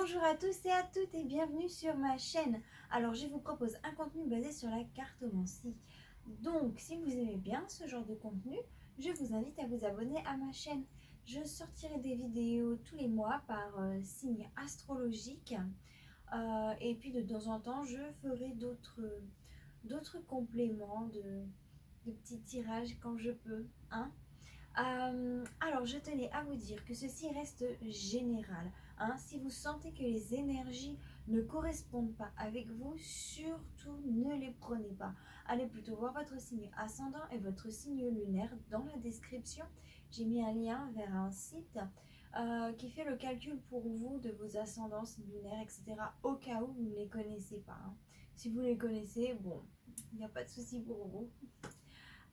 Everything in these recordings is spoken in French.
Bonjour à tous et à toutes et bienvenue sur ma chaîne. Alors je vous propose un contenu basé sur la cartomancie. Donc si vous aimez bien ce genre de contenu, je vous invite à vous abonner à ma chaîne. Je sortirai des vidéos tous les mois par signe astrologique. Et puis de temps en temps je ferai d'autres compléments, de petits tirages quand je peux. Alors, je tenais à vous dire que ceci reste général. Si vous sentez que les énergies ne correspondent pas avec vous, surtout ne les prenez pas. Allez plutôt voir votre signe ascendant et votre signe lunaire dans la description. J'ai mis un lien vers un site qui fait le calcul pour vous de vos ascendances lunaires, etc. Au cas où vous ne les connaissez pas. Si vous les connaissez, bon, il n'y a pas de souci pour vous.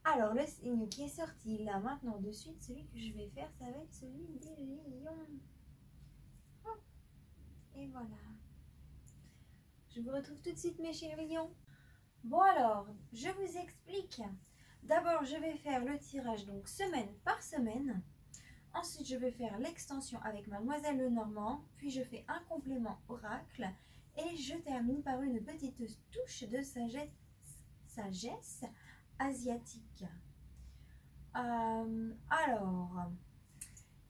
Alors, le signe qui est sorti là maintenant de suite, celui que je vais faire, ça va être celui des lions. Et voilà. Je vous retrouve tout de suite, mes chers lions. Bon alors, je vous explique. D'abord, je vais faire le tirage donc semaine par semaine. Ensuite, je vais faire l'extension avec Mademoiselle Lenormand. Puis, je fais un complément oracle. Et je termine par une petite touche de sagesse asiatique. Alors,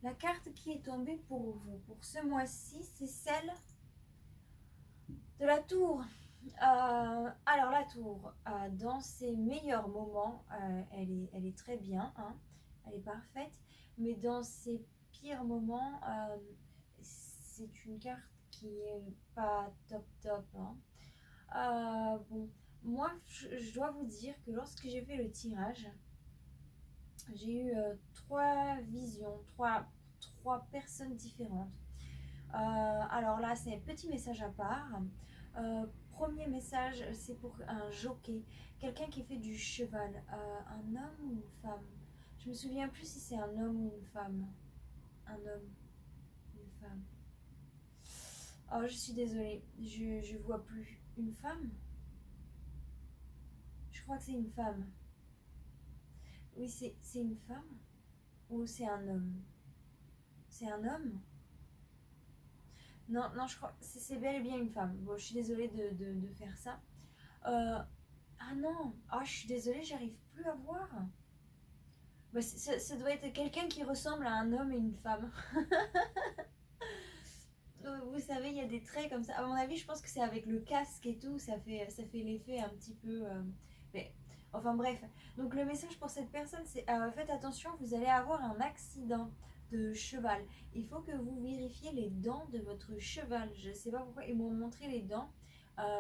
la carte qui est tombée pour vous pour ce mois-ci, c'est celle de la tour. Alors la tour, dans ses meilleurs moments, elle est très bien, elle est parfaite, mais dans ses pires moments, c'est une carte qui est pas top. Bon, moi, je dois vous dire que lorsque j'ai fait le tirage, j'ai eu trois visions, trois personnes différentes. Alors là, c'est un petit message à part. Premier message, c'est pour un jockey, quelqu'un qui fait du cheval, un homme ou une femme. Je me souviens plus si c'est un homme ou une femme. Un homme, une femme. Oh, je suis désolée, je vois plus. Une femme? Je crois que c'est une femme. Oui, c'est une femme ou c'est un homme? C'est un homme? Non, je crois que c'est bel et bien une femme. Bon, je suis désolée de faire ça. Ah non, je suis désolée, j'arrive plus à voir. Bah, ça doit être quelqu'un qui ressemble à un homme et une femme. Vous savez, il y a des traits comme ça. À mon avis, je pense que c'est avec le casque et tout, ça fait l'effet un petit peu... mais, enfin bref. Donc le message pour cette personne, c'est faites attention, vous allez avoir un accident de cheval. Il faut que vous vérifiez les dents de votre cheval. Je ne sais pas pourquoi ils m'ont montré les dents.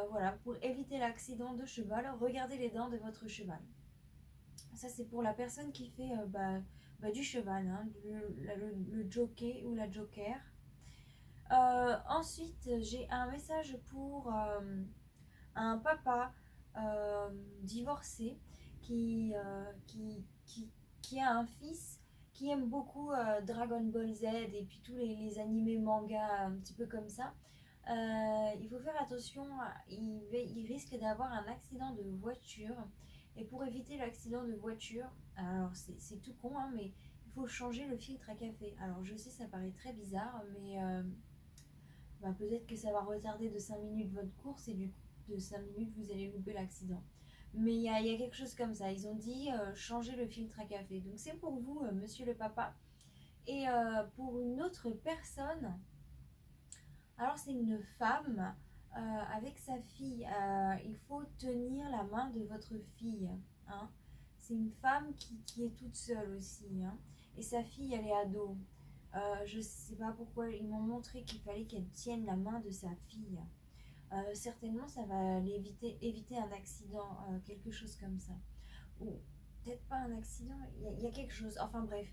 Voilà, pour éviter l'accident de cheval, regardez les dents de votre cheval. Ça, c'est pour la personne qui fait du cheval, le jockey ou la joker. Ensuite, j'ai un message pour un papa divorcé qui a un fils qui aime beaucoup Dragon Ball Z et puis tous les animés mangas un petit peu comme ça. Il faut faire attention, il risque d'avoir un accident de voiture. Et pour éviter l'accident de voiture, alors c'est tout con, mais il faut changer le filtre à café. Alors je sais, ça paraît très bizarre, mais peut-être que ça va retarder de 5 minutes votre course et du coup de 5 minutes vous allez louper l'accident. Mais il y a quelque chose comme ça. Ils ont dit changer le filtre à café. Donc c'est pour vous, monsieur le papa. Et pour une autre personne, alors c'est une femme avec sa fille. Il faut tenir la main de votre fille. C'est une femme qui est toute seule aussi. Et sa fille, elle est ado. Je sais pas pourquoi ils m'ont montré qu'il fallait qu'elle tienne la main de sa fille. Certainement, ça va éviter un accident, quelque chose comme ça. Ou peut-être pas un accident, il y a quelque chose. Enfin bref,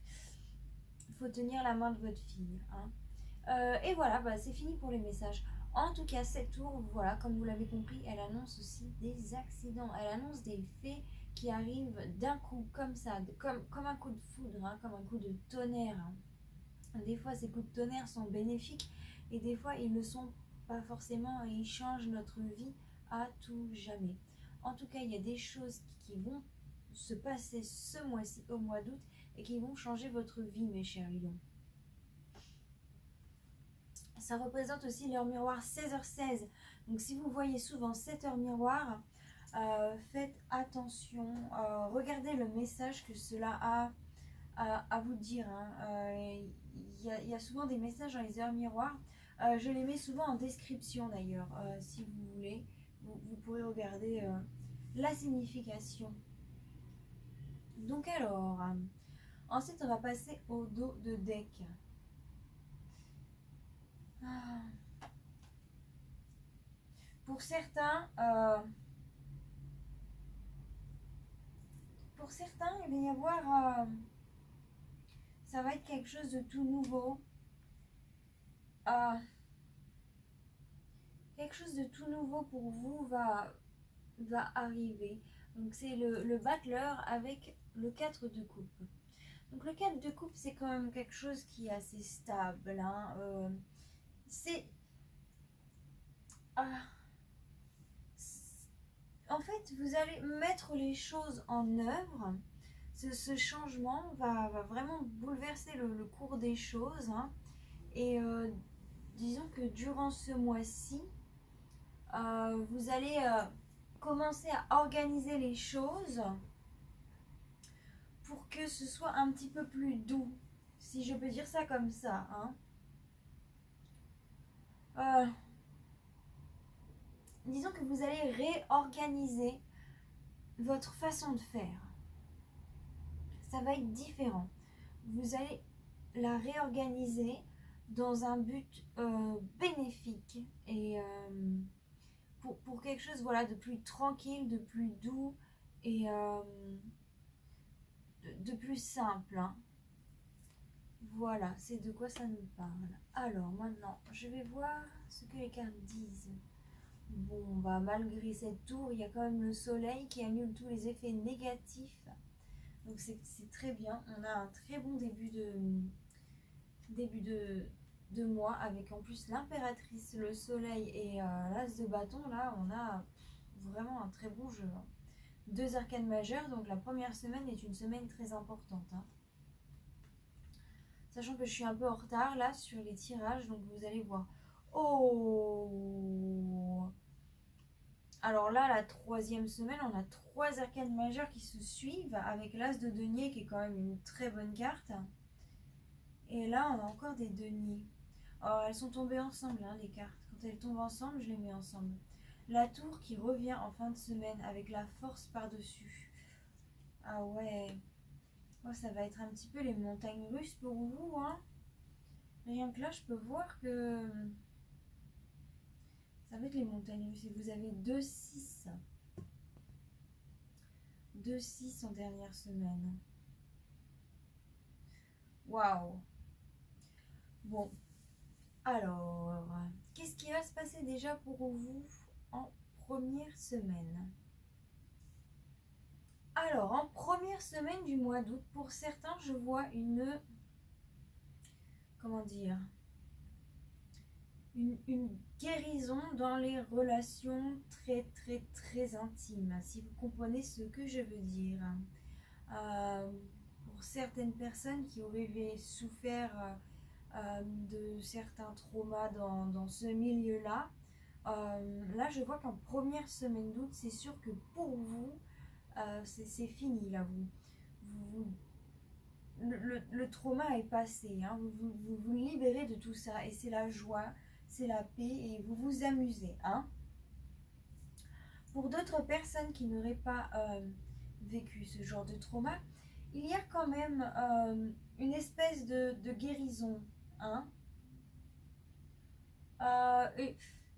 il faut tenir la main de votre fille. Et voilà, c'est fini pour les messages. En tout cas, cette tour, voilà, comme vous l'avez compris, elle annonce aussi des accidents. Elle annonce des faits qui arrivent d'un coup, comme ça, comme un coup de foudre, comme un coup de tonnerre. Des fois, ces coups de tonnerre sont bénéfiques et des fois, ils ne le sont pas forcément et ils changent notre vie à tout jamais. En tout cas, il y a des choses qui vont se passer ce mois-ci, au mois d'août, et qui vont changer votre vie, mes chers lions. Ça représente aussi l'heure miroir 16h16. Donc si vous voyez souvent cette heure miroir, faites attention. Regardez le message que cela a à vous dire. Il y a souvent des messages dans les heures miroirs. Je les mets souvent en description d'ailleurs. Si vous voulez, vous pourrez regarder la signification. Donc alors, ensuite on va passer au dos de deck. Pour certains, il va y avoir, ça va être quelque chose de tout nouveau. Quelque chose de tout nouveau pour vous va arriver. Donc c'est le battleur avec le 4 de coupe. Donc le 4 de coupe, c'est quand même quelque chose qui est assez stable. C'est... en fait, vous allez mettre les choses en œuvre. Ce changement va vraiment bouleverser le cours des choses. Et disons que durant ce mois-ci, vous allez commencer à organiser les choses pour que ce soit un petit peu plus doux, si je peux dire ça comme ça. Disons que vous allez réorganiser votre façon de faire. Ça va être différent. Vous allez la réorganiser dans un but bénéfique et pour quelque chose de plus tranquille, de plus doux et de plus simple. Voilà, c'est de quoi ça nous parle. Alors maintenant, je vais voir ce que les cartes disent. Bon, malgré cette tour, il y a quand même le soleil qui annule tous les effets négatifs. Donc c'est très bien. On a un très bon début de mois avec en plus l'impératrice, le soleil et l'as de bâton. Là, on a vraiment un très bon jeu. 2 arcanes majeures, donc la première semaine est une semaine très importante. Sachant que je suis un peu en retard là sur les tirages, donc vous allez voir. Oh! Alors là, la 3e semaine, on a 3 arcanes majeures qui se suivent avec l'as de denier qui est quand même une très bonne carte. Et là, on a encore des deniers. Oh, elles sont tombées ensemble, les cartes. Quand elles tombent ensemble, je les mets ensemble. La tour qui revient en fin de semaine avec la force par-dessus. Ah ouais. Oh, ça va être un petit peu les montagnes russes pour vous. Rien que là, je peux voir que ça va être les montagnes russes. Et vous avez 2-6. 2-6 en dernière semaine. Waouh. Bon. Alors, qu'est-ce qui va se passer déjà pour vous en première semaine? Alors, en première semaine du mois d'août, pour certains, je vois une... Comment dire? Une guérison dans les relations très, très, très intimes, si vous comprenez ce que je veux dire. Pour certaines personnes qui auraient souffert de certains traumas dans ce milieu-là, là, je vois qu'en première semaine d'août, c'est sûr que pour vous, c'est fini là. Le trauma est passé, vous libérez de tout ça et c'est la joie, c'est la paix et vous vous amusez. Pour d'autres personnes qui n'auraient pas vécu ce genre de trauma, il y a quand même une espèce de guérison,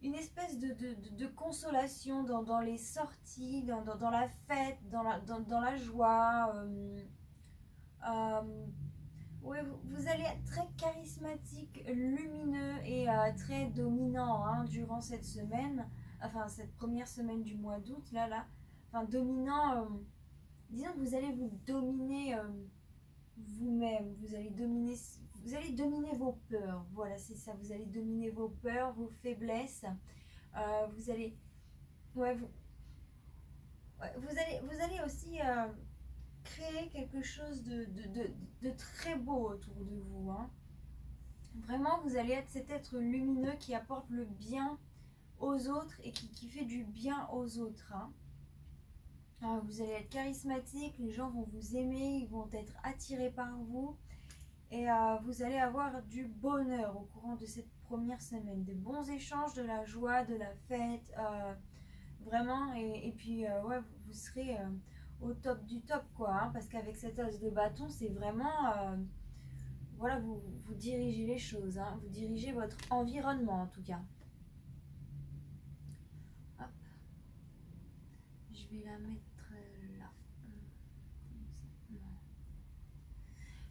une espèce de consolation dans les sorties, dans la fête, dans la joie. Ouais, vous allez être très charismatique, lumineux et très dominant durant cette semaine, enfin cette première semaine du mois d'août, enfin dominant, disons que vous allez vous dominer vous-même, vous allez dominer vos peurs, voilà c'est ça, vous allez dominer vos peurs, vos faiblesses, vous allez, ouais, vous allez aussi créer quelque chose de très beau autour de vous. Vraiment, vous allez être cet être lumineux qui apporte le bien aux autres et qui fait du bien aux autres. Hein. Vous allez être charismatique, les gens vont vous aimer, ils vont être attirés par vous. Et vous allez avoir du bonheur au courant de cette première semaine. Des bons échanges, de la joie, de la fête. Vraiment. Et puis, ouais, vous serez au top du top, quoi. Hein, parce qu'avec cet as de bâton, c'est vraiment... voilà, vous dirigez les choses. Hein, vous dirigez votre environnement, en tout cas. Hop. Je vais la mettre là. Non.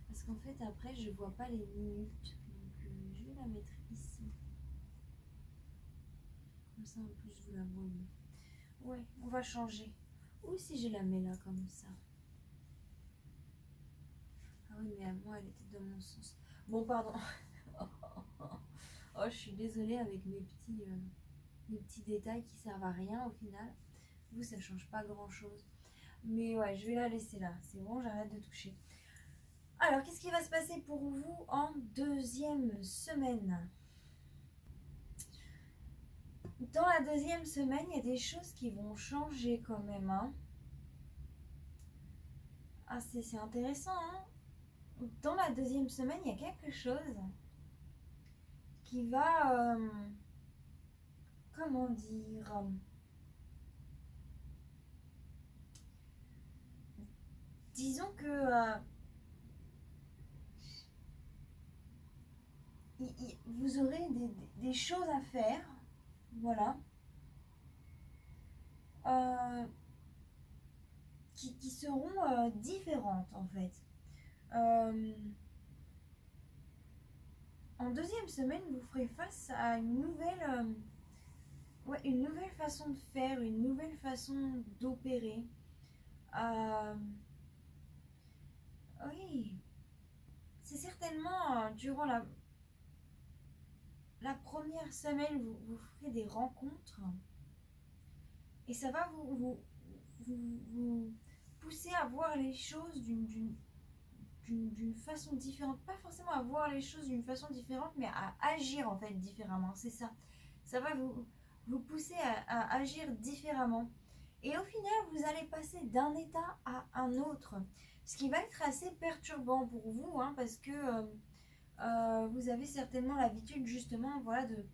Parce qu'en fait, après, je vois pas les minutes. Donc, je vais la mettre ici. Comme ça, en plus, vous la voyez. Ouais, on va changer. Ou si je la mets là, comme ça. Ah oui, mais à moi, elle était dans mon sens. Bon, pardon. Oh, je suis désolée avec mes petits détails qui servent à rien au final. Vous, ça change pas grand-chose. Mais ouais, je vais la laisser là. C'est bon, j'arrête de toucher. Alors, qu'est-ce qui va se passer pour vous en deuxième semaine? Dans la deuxième semaine, il y a des choses qui vont changer quand même. Hein. Ah, c'est intéressant. Hein. Dans la deuxième semaine, il y a quelque chose qui va... comment dire disons que vous aurez des choses à faire. Voilà. Qui seront différentes en fait. En deuxième semaine, vous ferez face à une nouvelle façon de faire, une nouvelle façon d'opérer. Oui, c'est certainement durant la première semaine, vous ferez des rencontres et ça va vous pousser à voir les choses d'une façon différente. Pas forcément à voir les choses d'une façon différente, mais à agir en fait différemment. C'est ça. Ça va vous pousser à agir différemment. Et au final, vous allez passer d'un état à un autre. Ce qui va être assez perturbant pour vous, hein, parce que vous avez certainement l'habitude justement voilà, de,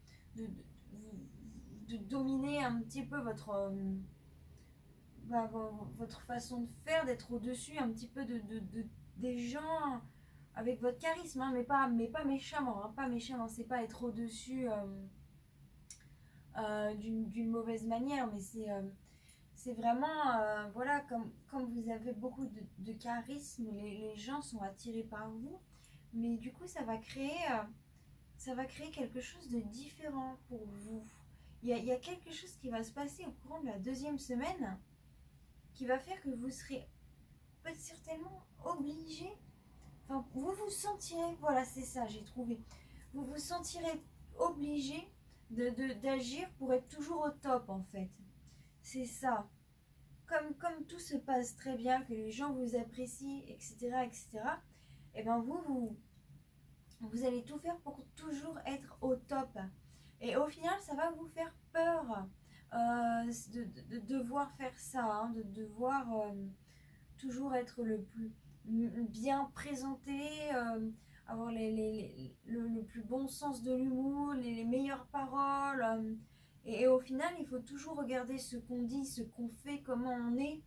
de dominer un petit peu votre façon de faire, d'être au-dessus un petit peu des gens avec votre charisme, hein, mais pas méchamment, hein, pas méchamment, c'est pas être au-dessus d'une mauvaise manière, mais c'est vraiment, voilà, comme vous avez beaucoup de charisme, les gens sont attirés par vous, mais du coup ça va créer quelque chose de différent pour vous. Il y a quelque chose qui va se passer au courant de la deuxième semaine qui va faire que vous serez peut-être certainement obligé, enfin vous vous sentirez, voilà c'est ça j'ai trouvé, vous vous sentirez obligé d'agir pour être toujours au top en fait. C'est ça. Comme tout se passe très bien, que les gens vous apprécient, etc. Et ben vous allez tout faire pour toujours être au top. Et au final, ça va vous faire peur de devoir faire ça, hein, de devoir toujours être le plus bien présenté, avoir le plus bon sens de l'humour, les meilleures paroles. Et au final, il faut toujours regarder ce qu'on dit, ce qu'on fait, comment on est,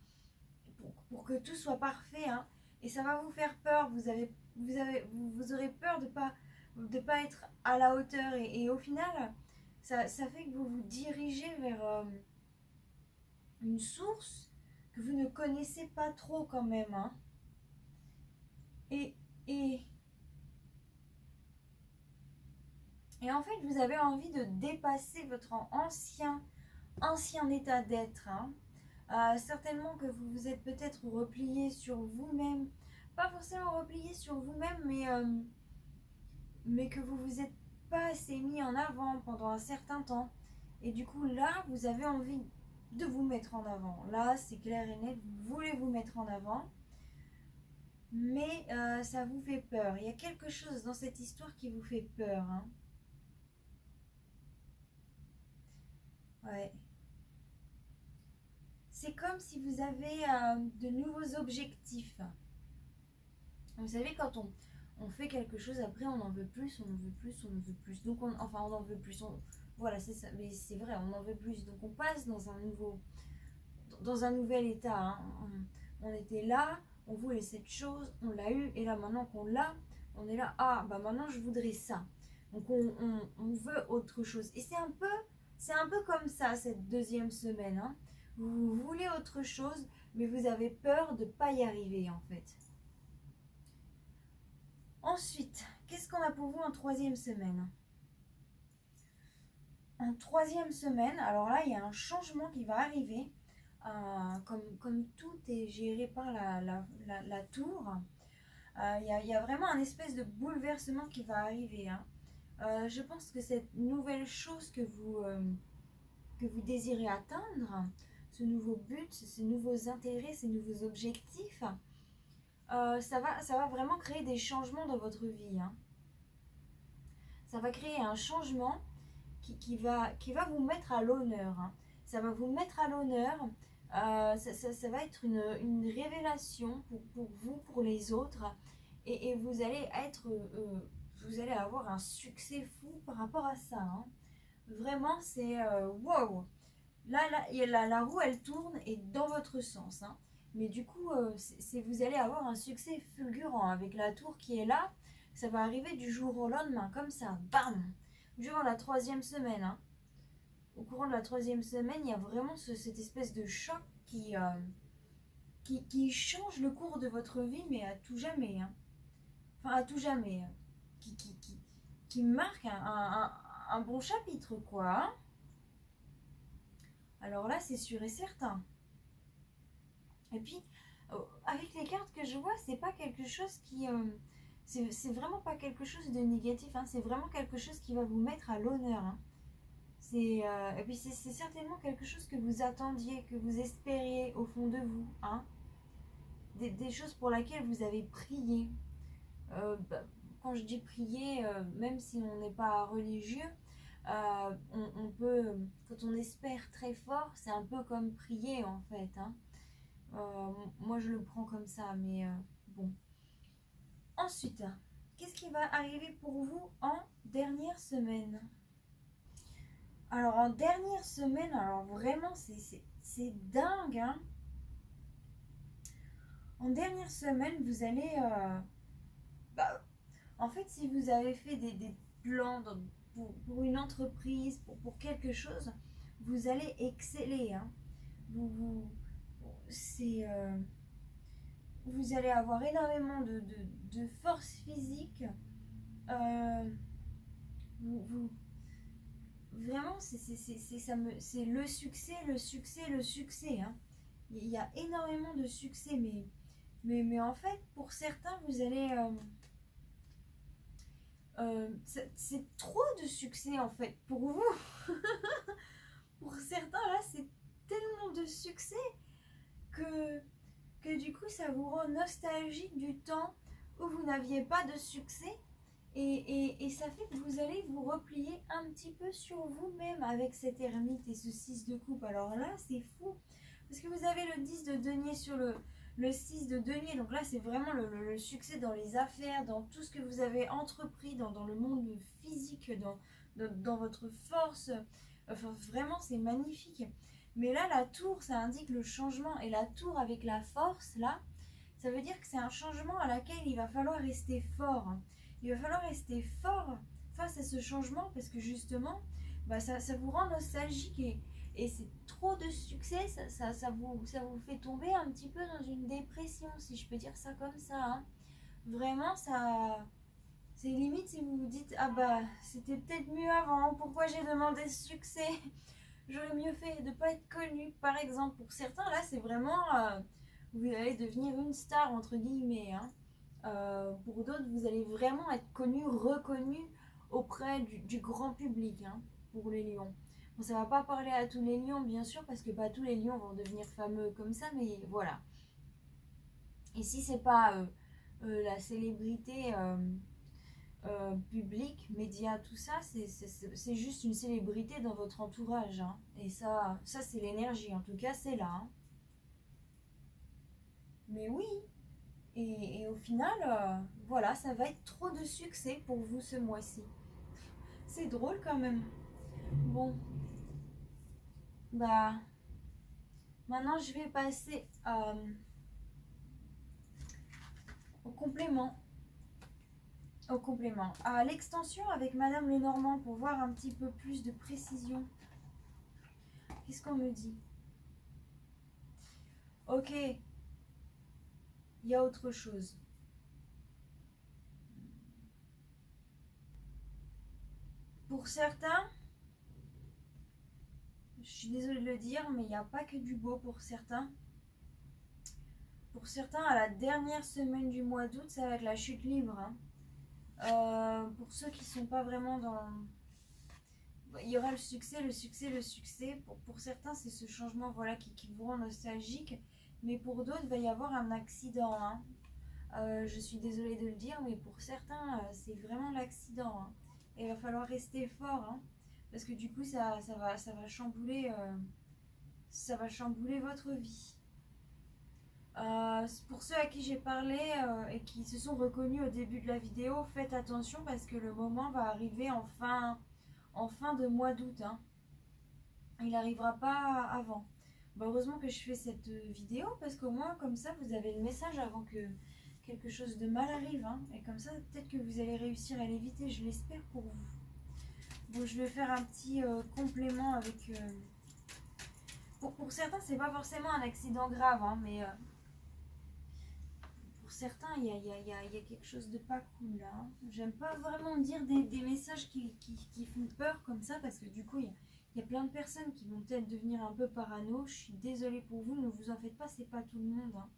pour que tout soit parfait. Hein. Et ça va vous faire peur. Vous aurez peur de pas être à la hauteur. Et au final, ça fait que vous vous dirigez vers une source que vous ne connaissez pas trop quand même. Hein. Et, et, et en fait, vous avez envie de dépasser votre ancien état d'être. Hein. Certainement que vous vous êtes peut-être replié sur vous-même. Pas forcément replié sur vous-même, mais que vous vous êtes pas assez mis en avant pendant un certain temps. Et du coup, là, vous avez envie de vous mettre en avant. Là, c'est clair et net, vous voulez vous mettre en avant. mais ça vous fait peur. Il y a quelque chose dans cette histoire qui vous fait peur, hein. Ouais. C'est comme si vous avez de nouveaux objectifs. Vous savez, quand on fait quelque chose, après on en veut plus, on en veut plus, on en veut plus. Donc, enfin, on en veut plus. Voilà, c'est ça. Mais c'est vrai, on en veut plus. Donc, on passe dans un nouvel état, hein. On était là, on voulait cette chose, on l'a eu, et là, maintenant qu'on l'a, on est là, ah, bah maintenant je voudrais ça. Donc, on veut autre chose. Et c'est un peu comme ça, cette deuxième semaine, hein. Vous voulez autre chose, mais vous avez peur de ne pas y arriver, en fait. Ensuite, qu'est-ce qu'on a pour vous en troisième semaine? En troisième semaine, alors là, il y a un changement qui va arriver. Comme tout est géré par la tour, il y a vraiment un espèce de bouleversement qui va arriver, hein. Je pense que cette nouvelle chose que vous désirez atteindre, ce nouveau but, ces nouveaux intérêts, ces nouveaux objectifs, ça va vraiment créer des changements dans votre vie, hein. Ça va créer un changement qui va vous mettre à l'honneur, hein. Ça va vous mettre à l'honneur. Ça va être une révélation pour vous, pour les autres. Et vous allez vous allez avoir un succès fou par rapport à ça, hein. Vraiment, c'est wow! La roue, elle tourne et dans votre sens, hein. Mais du coup, vous allez avoir un succès fulgurant avec la tour qui est là. Ça va arriver du jour au lendemain, comme ça, bam! Durant la troisième semaine, hein. Au courant de la troisième semaine, il y a vraiment cette espèce de choc qui change le cours de votre vie, mais à tout jamais, hein. Enfin, à tout jamais. Qui, qui, qui, qui marque un bon chapitre, quoi, hein. Alors là, c'est sûr et certain. Et puis, avec les cartes que je vois, c'est pas quelque chose c'est vraiment pas quelque chose de négatif, hein. C'est vraiment quelque chose qui va vous mettre à l'honneur, hein. Et puis c'est certainement quelque chose que vous attendiez, que vous espériez au fond de vous, hein. Des choses pour lesquelles vous avez prié. Bah, quand je dis prier, même si on n'est pas religieux, on peut, quand on espère très fort, c'est un peu comme prier en fait, hein. Moi je le prends comme ça, mais bon. Ensuite, qu'est-ce qui va arriver pour vous en dernière semaine? Alors en dernière semaine, alors vraiment c'est dingue, hein. En dernière semaine, vous allez... bah, en fait, si vous avez fait des plans pour une entreprise, pour quelque chose, vous allez exceller, hein. Vous, c'est, vous allez avoir énormément de force physique. Euh, vous, vraiment, c'est le succès, le succès, hein. Il y a énormément de succès, mais en fait, pour certains, vous allez... c'est trop de succès, en fait, pour vous. Pour certains, là, c'est tellement de succès que, que du coup, ça vous rend nostalgique du temps où vous n'aviez pas de succès. Et ça fait que vous allez vous replier un petit peu sur vous-même avec cette ermite et ce 6 de coupe. Alors là, c'est fou. Parce que vous avez le 10 de denier sur le 6 de denier. Donc là, c'est vraiment le succès dans les affaires, dans tout ce que vous avez entrepris, dans le monde physique, dans votre force. Enfin, vraiment, c'est magnifique. Mais là, la tour, ça indique le changement. Et la tour avec la force, là, ça veut dire que c'est un changement à laquelle il va falloir rester fort. Il va falloir rester fort face à ce changement parce que justement, bah, ça vous rend nostalgique et c'est trop de succès, ça vous fait tomber un petit peu dans une dépression, si je peux dire ça comme ça, hein. Vraiment, c'est limite si vous vous dites, ah bah, c'était peut-être mieux avant, pourquoi j'ai demandé ce succès? J'aurais mieux fait de ne pas être connue, par exemple. Pour certains, là, c'est vraiment... vous allez devenir une star, entre guillemets, hein. Pour d'autres, vous allez vraiment être connu, reconnu auprès du grand public, hein, pour les lions. Bon, ça va pas parler à tous les lions, bien sûr, parce que pas tous les lions vont devenir fameux comme ça, mais voilà. Et si c'est pas la célébrité publique, médias, tout ça, c'est juste une célébrité dans votre entourage. Hein. Et ça c'est l'énergie, en tout cas, c'est là. Hein. Mais oui, et au final, voilà, ça va être trop de succès pour vous ce mois-ci. C'est drôle quand même. Bon, bah, maintenant je vais passer au complément. Au complément. À l'extension avec Madame Lenormand pour voir un petit peu plus de précision. Qu'est-ce qu'on me dit? Ok, il y a autre chose. Pour certains, je suis désolée de le dire, mais il n'y a pas que du beau pour certains. Pour certains, à la dernière semaine du mois d'août, ça va être la chute libre. Hein. Pour ceux qui sont pas vraiment dans... Il y aura le succès, le succès, le succès. Pour certains, c'est ce changement voilà, qui vous rend nostalgique. Mais pour d'autres, il va y avoir un accident. Hein. Je suis désolée de le dire, mais pour certains, c'est vraiment l'accident. Hein. Et il va falloir rester fort. Hein, parce que du coup, ça va chambouler, ça va chambouler votre vie. Pour ceux à qui j'ai parlé et qui se sont reconnus au début de la vidéo, faites attention parce que le moment va arriver en fin de mois d'août. Hein. Il n'arrivera pas avant. Bah, heureusement que je fais cette vidéo parce qu'au moins comme ça vous avez le message avant que quelque chose de mal arrive. Hein. Et comme ça peut-être que vous allez réussir à l'éviter, je l'espère pour vous. Bon, je vais faire un petit complément avec... Pour certains c'est pas forcément un accident grave, hein, mais... pour certains, il y a quelque chose de pas cool là. Hein. J'aime pas vraiment dire des messages qui font peur comme ça parce que du coup, il y a plein de personnes qui vont peut-être devenir un peu parano. Je suis désolée pour vous, ne vous en faites pas, c'est pas tout le monde. Hein.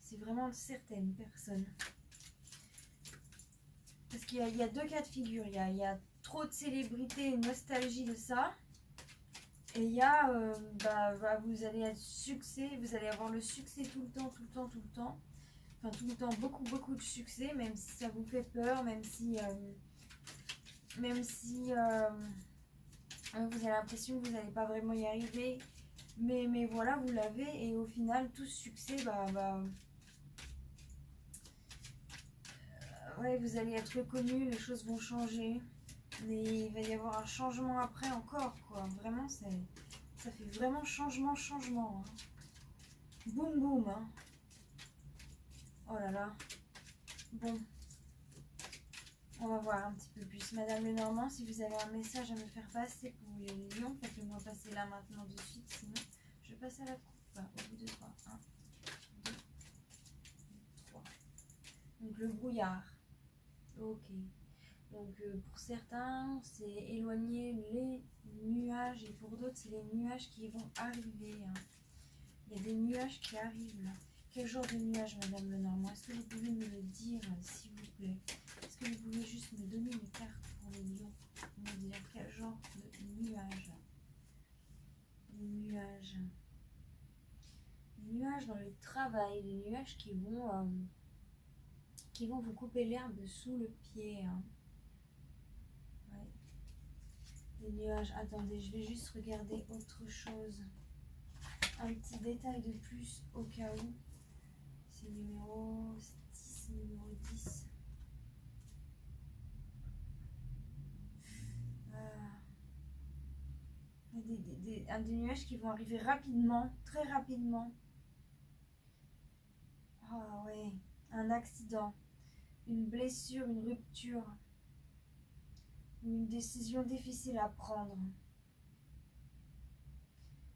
C'est vraiment certaines personnes. Parce qu'il y a deux cas de figure. Il y a trop de célébrité et nostalgie de ça. Et il y a, vous allez être succès, vous allez avoir le succès tout le temps, tout le temps, tout le temps. Enfin, tout le temps, beaucoup, beaucoup de succès, même si ça vous fait peur, même si vous avez l'impression que vous n'allez pas vraiment y arriver. Mais voilà, vous l'avez, et au final, tout ce succès, ouais, vous allez être reconnu, les choses vont changer. Mais il va y avoir un changement après encore, quoi. Vraiment, ça fait vraiment changement. Hein. Boum, boum, hein. Oh là là. Bon. On va voir un petit peu plus. Madame Lenormand, si vous avez un message à me faire passer pour les lions, faites-le-moi passer là maintenant de suite. Sinon, je passe à la coupe. Enfin, au bout de 3. 1, 2, 3. Donc le brouillard. Ok. Donc pour certains, c'est éloigner les nuages. Et pour d'autres, c'est les nuages qui vont arriver. Hein. Il y a des nuages qui arrivent là. Quel genre de nuages, Madame Lenormand? Est-ce que vous pouvez me le dire, s'il vous plaît? Est-ce que vous pouvez juste me donner une carte pour les lions? Me dire quel genre de nuages? Des nuages. Des nuages dans le travail, des nuages qui vont vous couper l'herbe sous le pied. Hein. Ouais. Des nuages. Attendez, je vais juste regarder autre chose. Un petit détail de plus au cas où. C'est numéro 10, numéro 10. Des nuages qui vont arriver rapidement, très rapidement. Ah ouais, un accident, une blessure, une rupture, une décision difficile à prendre.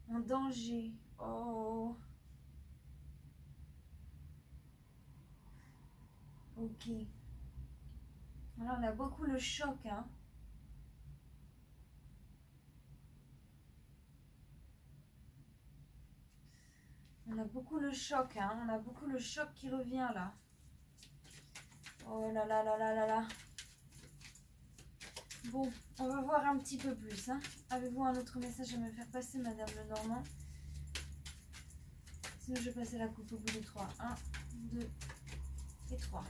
Un danger. Oh. Ok. Alors on a beaucoup le choc, hein. On a beaucoup le choc, hein. On a beaucoup le choc qui revient là. Oh là là là là là là. Bon, on va voir un petit peu plus. Hein. Avez-vous un autre message à me faire passer, Madame Lenormand? Sinon, je vais passer la coupe au bout de 3. 1, 2, et 3.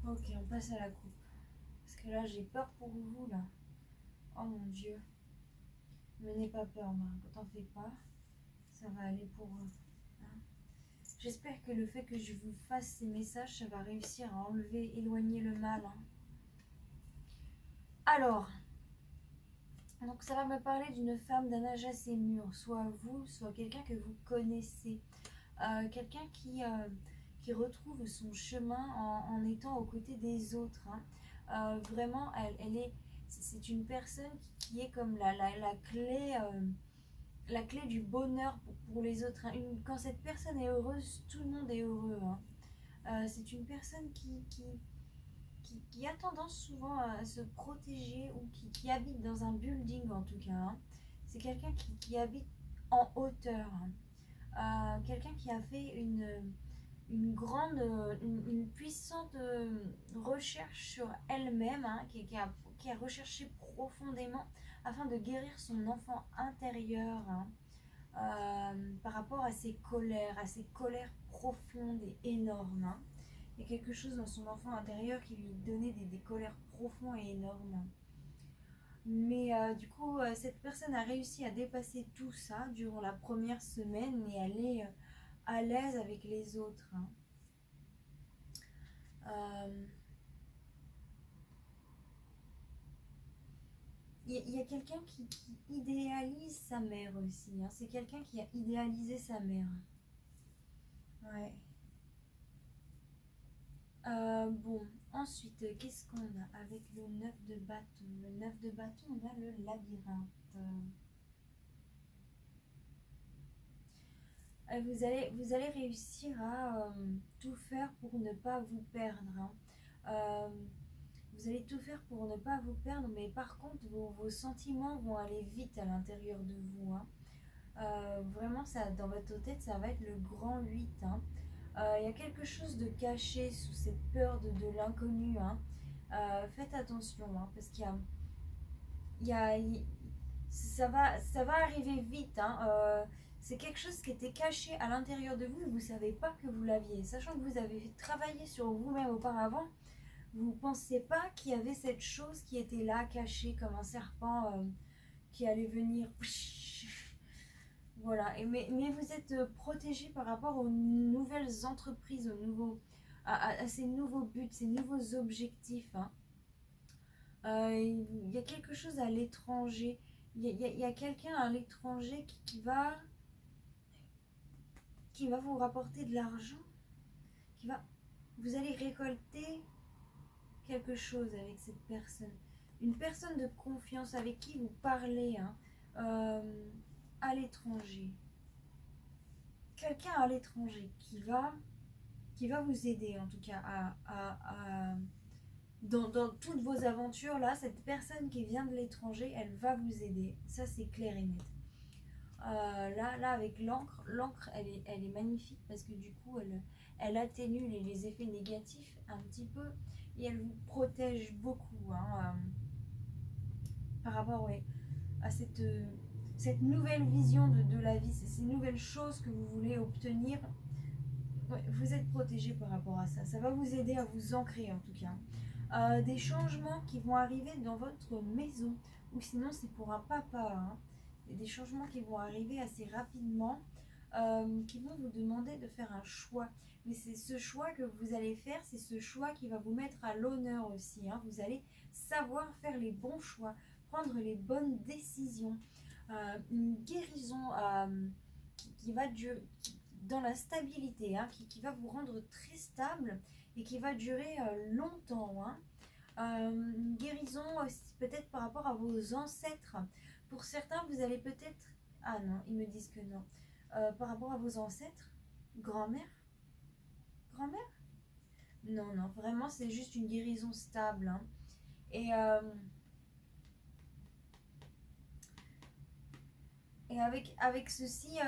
Ok, on passe à la coupe. Parce que là, j'ai peur pour vous, là. Oh mon Dieu. Mais n'aie pas peur, Margot, t'en fais pas. Ça va aller pour eux. Hein. J'espère que le fait que je vous fasse ces messages, ça va réussir à enlever, éloigner le mal. Hein. Alors, donc ça va me parler d'une femme d'un âge assez mûr. Soit vous, soit quelqu'un que vous connaissez. Quelqu'un qui retrouve son chemin en étant aux côtés des autres. Hein. Vraiment, c'est une personne qui est comme la clé du bonheur pour les autres. Hein. Quand cette personne est heureuse, tout le monde est heureux. Hein. C'est une personne qui a tendance souvent à se protéger ou qui habite dans un building en tout cas. Hein. C'est quelqu'un qui habite en hauteur. Hein. Quelqu'un qui a fait une grande, une puissante recherche sur elle-même, hein, qui a recherché profondément afin de guérir son enfant intérieur, hein, par rapport à ses colères profondes et énormes. Hein. Il y a quelque chose dans son enfant intérieur qui lui donnait des colères profondes et énormes. Mais du coup, cette personne a réussi à dépasser tout ça durant la première semaine et elle est à l'aise avec les autres. Hein. Y a quelqu'un qui idéalise sa mère aussi. Hein. C'est quelqu'un qui a idéalisé sa mère. Ouais. Bon, ensuite, qu'est-ce qu'on a avec le 9 de bâton? Le 9 de bâton, on a le labyrinthe. Vous allez réussir à tout faire pour ne pas vous perdre. Hein. Vous allez tout faire pour ne pas vous perdre, mais par contre, vos sentiments vont aller vite à l'intérieur de vous. Hein. Vraiment, ça, dans votre tête, ça va être le grand 8. Hein. Y a quelque chose de caché sous cette peur de l'inconnu. Hein. Faites attention, hein, parce ça va arriver vite. Hein. C'est quelque chose qui était caché à l'intérieur de vous et vous ne savez pas que vous l'aviez. Sachant que vous avez travaillé sur vous-même auparavant, vous ne pensiez pas qu'il y avait cette chose qui était là, cachée comme un serpent qui allait venir. Voilà, mais vous êtes protégé par rapport aux nouvelles entreprises, à ces nouveaux buts, ces nouveaux objectifs. Hein. Y a quelque chose à l'étranger. Y a quelqu'un à l'étranger qui va vous rapporter de l'argent. Vous allez récolter quelque chose avec cette personne. Une personne de confiance avec qui vous parlez. Hein. À l'étranger. Quelqu'un à l'étranger qui va vous aider en tout cas dans toutes vos aventures là, cette personne qui vient de l'étranger, elle va vous aider. Ça c'est clair et net. Là avec l'encre, elle est magnifique parce que du coup elle atténue les effets négatifs un petit peu et elle vous protège beaucoup. Hein, par rapport à cette nouvelle vision de la vie, ces nouvelles choses que vous voulez obtenir, ouais, vous êtes protégé par rapport à ça. Ça va vous aider à vous ancrer en tout cas. Des changements qui vont arriver dans votre maison, ou sinon c'est pour un papa. Hein. Il y a des changements qui vont arriver assez rapidement, qui vont vous demander de faire un choix. Mais c'est ce choix que vous allez faire, c'est ce choix qui va vous mettre à l'honneur aussi. Hein. Vous allez savoir faire les bons choix, prendre les bonnes décisions. Une guérison qui va dans la stabilité, hein, qui va vous rendre très stable et qui va durer longtemps. Hein. Une guérison aussi peut-être par rapport à vos ancêtres. Pour certains, vous allez peut-être... Ah non, ils me disent que non. Par rapport à vos ancêtres, grand-mère? Grand-mère? Non, non, vraiment, c'est juste une guérison stable. Hein. Et avec ceci,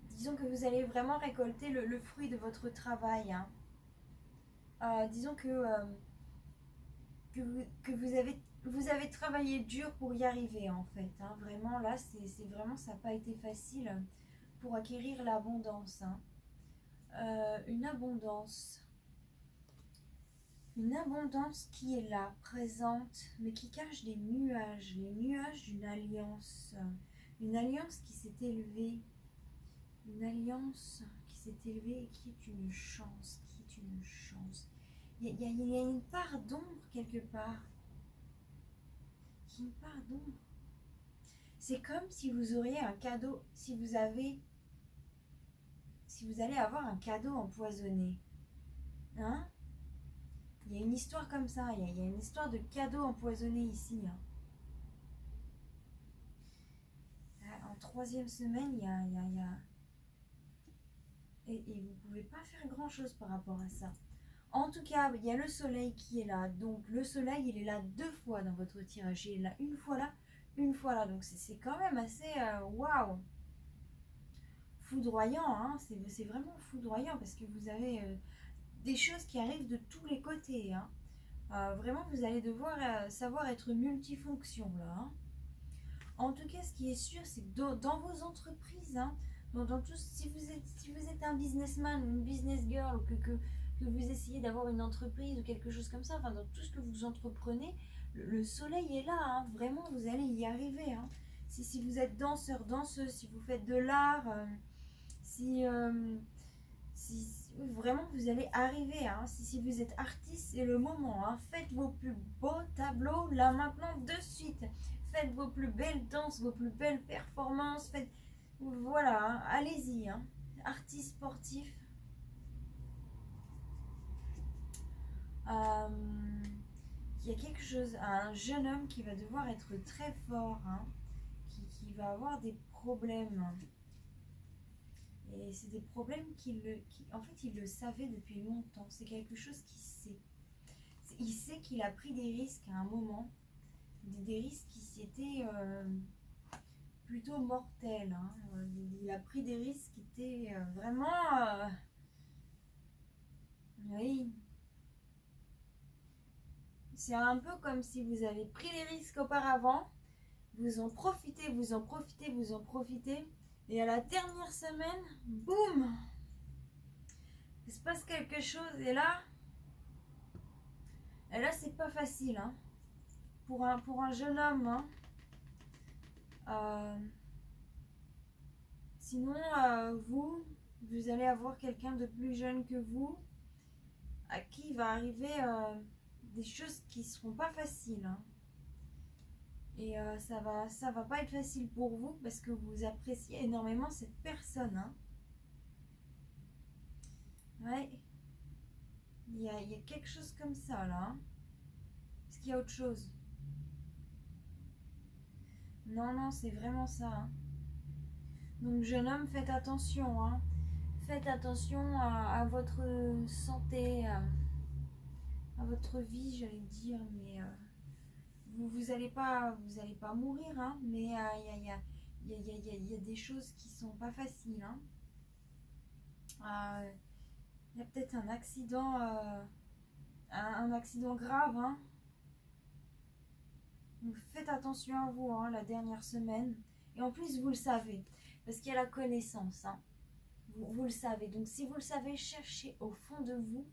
disons que vous allez vraiment récolter le fruit de votre travail. Hein. Disons que vous avez travaillé dur pour y arriver en fait. Hein. Vraiment là, c'est vraiment, ça n'a pas été facile pour acquérir l'abondance. Hein. Une abondance. Une abondance qui est là, présente, mais qui cache des nuages. Les nuages d'une alliance. Une alliance qui s'est élevée. Une alliance qui s'est élevée et qui est une chance. Qui est une chance. Il y a une part d'ombre quelque part. Une part d'ombre. C'est comme si vous auriez un cadeau, si vous allez avoir un cadeau empoisonné. Hein? Il y a une histoire comme ça, il y a une histoire de cadeau empoisonné ici. Hein. En troisième semaine, il y a... Et vous ne pouvez pas faire grand chose par rapport à ça. En tout cas, il y a le soleil qui est là. Donc le soleil, il est là 2 fois dans votre tirage. Il est là une fois là, une fois là. Donc c'est quand même assez... waouh, foudroyant, hein. C'est vraiment foudroyant parce que vous avez des choses qui arrivent de tous les côtés. Hein. Vraiment, vous allez devoir savoir être multifonction là. Hein. En tout cas, ce qui est sûr, c'est que dans vos entreprises, hein, dans tout, si vous êtes un businessman, une business girl, que vous essayez d'avoir une entreprise ou quelque chose comme ça, enfin, dans tout ce que vous entreprenez, le soleil est là. Hein. Vraiment, vous allez y arriver. Hein. Si vous êtes danseur, danseuse, si vous faites de l'art, si vraiment vous allez arriver, hein. Si vous êtes artiste, c'est le moment. Hein. Faites vos plus beaux tableaux là maintenant de suite. Faites vos plus belles danses, vos plus belles performances. Voilà, hein. Allez-y. Hein. Artiste sportif. Il y a quelque chose, un jeune homme qui va devoir être très fort, hein, qui va avoir des problèmes. Et c'est des problèmes en fait, il le savait depuis longtemps. C'est quelque chose qu'il sait. Il sait qu'il a pris des risques à un moment. Des risques qui étaient plutôt mortels. Hein. Il a pris des risques qui étaient vraiment... oui. C'est un peu comme si vous avez pris des risques auparavant. Vous en profitez, vous en profitez, vous en profitez. Et à la dernière semaine, boum, il se passe quelque chose. Et là c'est pas facile. Hein. Pour un jeune homme. Hein. Sinon, vous allez avoir quelqu'un de plus jeune que vous à qui va arriver des choses qui seront pas faciles. Hein. Et ça va pas être facile pour vous parce que vous appréciez énormément cette personne. Hein. Ouais. Il y a quelque chose comme ça là. Hein. Est-ce qu'il y a autre chose? Non, c'est vraiment ça. Hein. Donc jeune homme, faites attention. Hein. Faites attention à votre santé, à votre vie, j'allais dire, mais... vous allez pas mourir, hein, mais il y a des choses qui sont pas faciles. Hein. Il y a peut-être un accident grave. Hein. Donc faites attention à vous, hein, la dernière semaine. Et en plus, vous le savez, parce qu'il y a la connaissance. Hein. Vous le savez. Donc si vous le savez, cherchez au fond de vous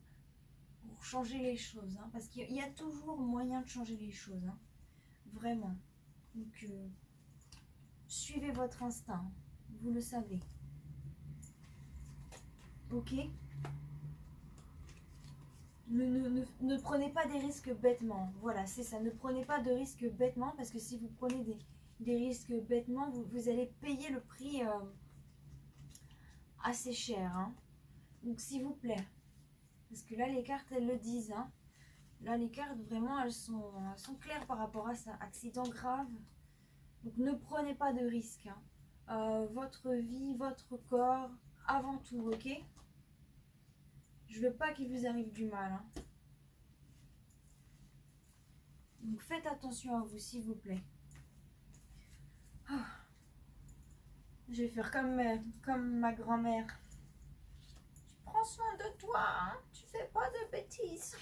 pour changer les choses. Hein, parce qu'il y a toujours moyen de changer les choses. Hein. Vraiment. Donc, suivez votre instinct. Vous le savez. Ok? Ne prenez pas des risques bêtement. Voilà, c'est ça. Ne prenez pas de risques bêtement parce que si vous prenez des risques bêtement, vous allez payer le prix assez cher. Hein. Donc, s'il vous plaît. Parce que là, les cartes, elles le disent. Hein. Là, les cartes, vraiment, elles sont claires par rapport à ça. Accident grave. Donc, ne prenez pas de risques. Hein. Votre vie, votre corps, avant tout, ok? Je veux pas qu'il vous arrive du mal. Hein. Donc, faites attention à vous, s'il vous plaît. Oh. Je vais faire comme ma grand-mère. Prends soin de toi, hein. Tu fais pas de bêtises.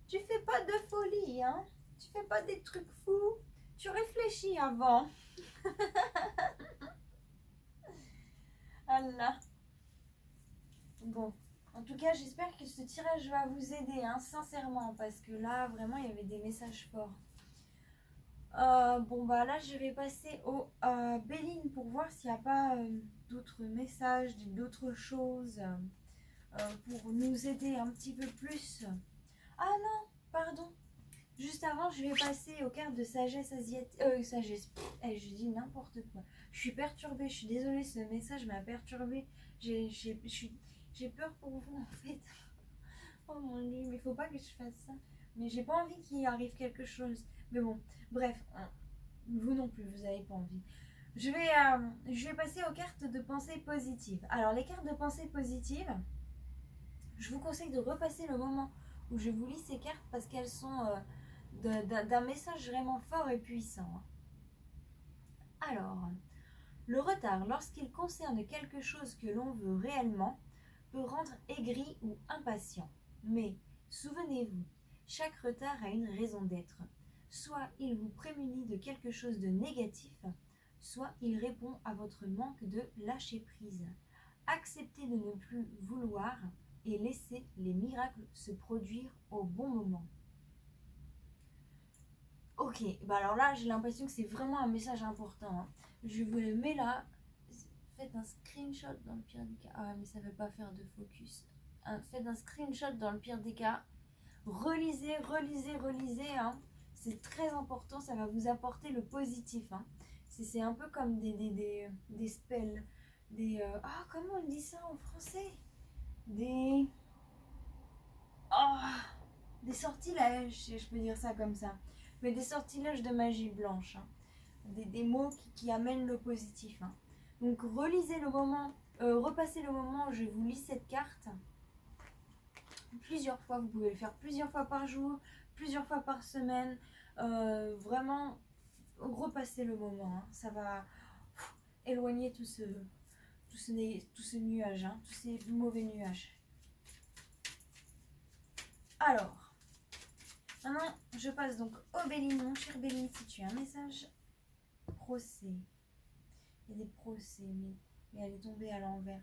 Tu fais pas de folie, hein. Tu fais pas des trucs fous. Tu réfléchis avant. Allah. Bon, en tout cas, j'espère que ce tirage va vous aider, hein, sincèrement, parce que là, vraiment, il y avait des messages forts. Bon, bah là, je vais passer au Béline pour voir s'il n'y a pas d'autres messages, d'autres choses pour nous aider un petit peu plus. Ah non, pardon. Juste avant, je vais passer aux cartes de sagesse asiatique. Sagesse. Je dis n'importe quoi. Je suis perturbée. Je suis désolée, ce message m'a perturbée. J'ai peur pour vous, en fait. Oh mon dieu, mais il faut pas que je fasse ça. Mais j'ai pas envie qu'il arrive quelque chose. Mais bon, bref. Vous non plus, vous n'avez pas envie. Je vais passer aux cartes de pensée positive. Alors, les cartes de pensée positive, je vous conseille de repasser le moment où je vous lis ces cartes parce qu'elles sont d'un message vraiment fort et puissant. Alors, le retard, lorsqu'il concerne quelque chose que l'on veut réellement, peut rendre aigri ou impatient. Mais, souvenez-vous, chaque retard a une raison d'être. Soit il vous prémunit de quelque chose de négatif, soit il répond à votre manque de lâcher prise. Acceptez de ne plus vouloir et laissez les miracles se produire au bon moment. Ok, bah alors là j'ai l'impression que c'est vraiment un message important. Hein. Je vous le mets là. Faites un screenshot dans le pire des cas. Ah ouais, mais ça ne veut pas faire de focus. Faites un screenshot dans le pire des cas. Relisez, relisez, relisez. Hein. C'est très important, ça va vous apporter le positif. Hein. C'est un peu comme des spells. Comment on dit ça en français? Des sortilèges, je peux dire ça comme ça. Mais des sortilèges de magie blanche. Hein. Des mots qui amènent le positif. Hein. Donc relisez le moment, repassez le moment où je vous lis cette carte. Plusieurs fois, vous pouvez le faire plusieurs fois par jour, plusieurs fois par semaine. Vraiment, repassez le moment. Hein. Ça va éloigner tout ce nuage, hein, tous ces mauvais nuages. Alors, maintenant, je passe donc au Béline. Mon cher Béline, si tu as un message, procès. Il y a des procès, mais elle est tombée à l'envers.